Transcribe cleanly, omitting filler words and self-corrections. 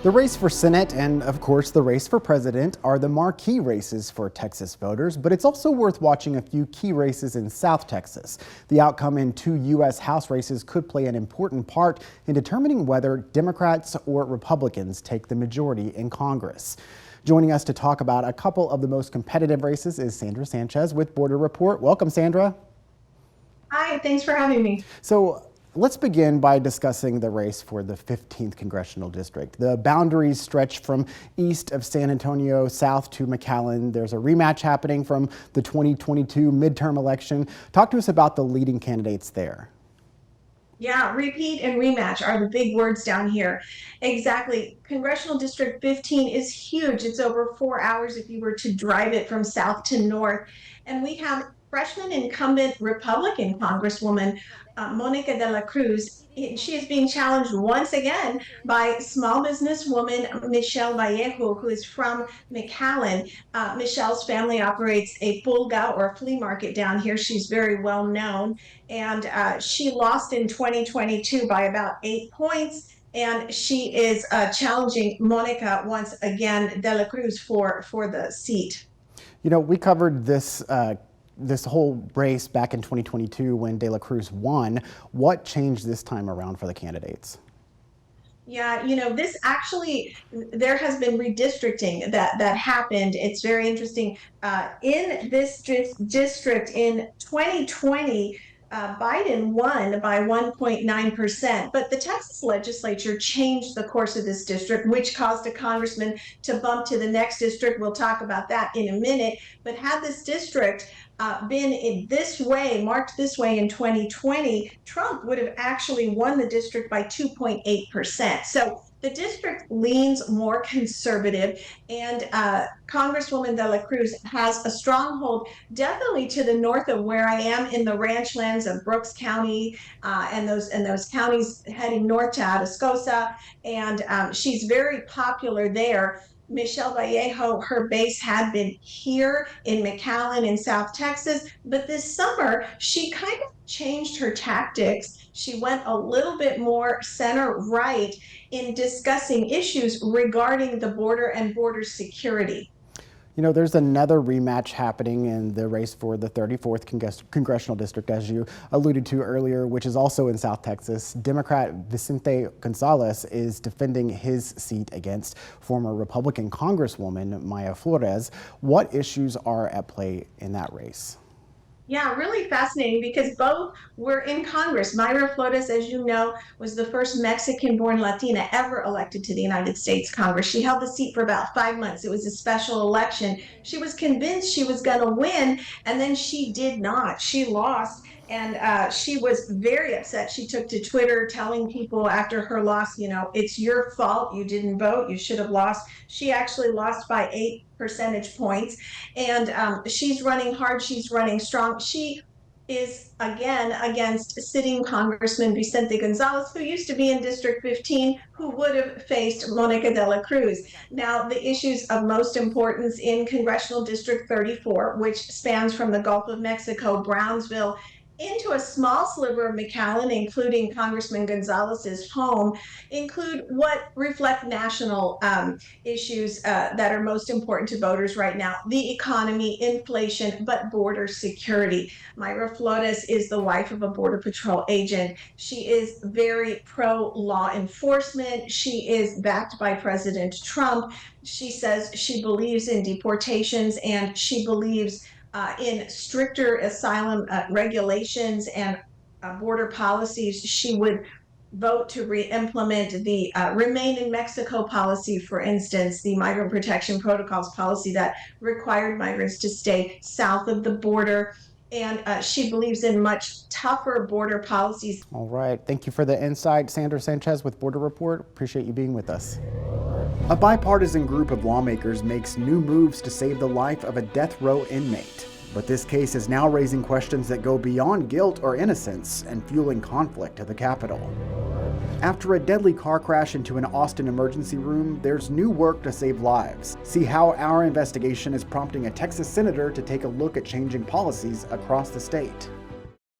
The race for Senate and, of course, the race for president are the marquee races for Texas voters, but it's also worth watching a few key races in South Texas. The outcome in two U.S. House races could play an important part in determining whether Democrats or Republicans take the majority in Congress. Joining us to talk about a couple of the most competitive races is Sandra Sanchez with Border Report. Welcome, Sandra. Hi, thanks for having me. So let's begin by discussing the race for the 15th Congressional District. The boundaries stretch from east of San Antonio south to McAllen. There's a rematch happening from the 2022 midterm election. Talk to us about the leading candidates there. Yeah, repeat and rematch are the big words down here. Exactly. Congressional District 15 is huge. It's over 4 hours if you were to drive it from south to north. And we have freshman incumbent Republican Congresswoman Monica de la Cruz. She is being challenged once again by small businesswoman Michelle Vallejo, who is from McAllen. Michelle's family operates a pulga or flea market down here. She's very well known, and she lost in 2022 by about 8 points. And she is challenging Monica once again, de la Cruz, for the seat. You know, we covered this whole race back in 2022 when De La Cruz won. What changed this time around for the candidates? Yeah, this actually, there has been redistricting that happened. It's very interesting. In this district in 2020, Biden won by 1.9%, but the Texas legislature changed the course of this district, which caused a congressman to bump to the next district. We'll talk about that in a minute. But had this district been in this way, marked this way in 2020, Trump would have actually won the district by 2.8%. So the district leans more conservative, and Congresswoman de la Cruz has a stronghold definitely to the north of where I am in the ranchlands of Brooks County and those counties heading north to Atascosa, and she's very popular there. Michelle Vallejo, her base had been here in McAllen in South Texas, but this summer she kind of changed her tactics. She went a little bit more center right in discussing issues regarding the border and border security. You know, there's another rematch happening in the race for the 34th Congressional District, as you alluded to earlier, which is also in South Texas. Democrat Vicente Gonzalez is defending his seat against former Republican Congresswoman Maya Flores. What issues are at play in that race? Yeah, really fascinating because both were in Congress. Mayra Flores, as you know, was the first Mexican-born Latina ever elected to the United States Congress. She held the seat for about 5 months. It was a special election. She was convinced she was going to win, and then she did not. She lost, and she was very upset. She took to Twitter telling people after her loss, it's your fault. You didn't vote. You should have lost. She actually lost by 8 percentage points, and she's running hard. She's running strong. She is again against sitting Congressman Vicente Gonzalez, who used to be in District 15, who would have faced Monica de la Cruz. Now, the issues of most importance in Congressional District 34, which spans from the Gulf of Mexico, Brownsville, into a small sliver of McAllen, including Congressman Gonzalez's home, include what reflect national issues that are most important to voters right now: the economy, inflation, but border security. Mayra Flores is the wife of a Border Patrol agent. She is very pro-law enforcement. She is backed by President Trump. She says she believes in deportations, and she believes in stricter asylum regulations and border policies. She would vote to re-implement the Remain in Mexico policy, for instance, the Migrant Protection Protocols policy that required migrants to stay south of the border. And she believes in much tougher border policies. All right. Thank you for the insight, Sandra Sanchez with Border Report. Appreciate you being with us. A bipartisan group of lawmakers makes new moves to save the life of a death row inmate. But this case is now raising questions that go beyond guilt or innocence and fueling conflict at the Capitol. After a deadly car crash into an Austin emergency room, there's new work to save lives. See how our investigation is prompting a Texas senator to take a look at changing policies across the state.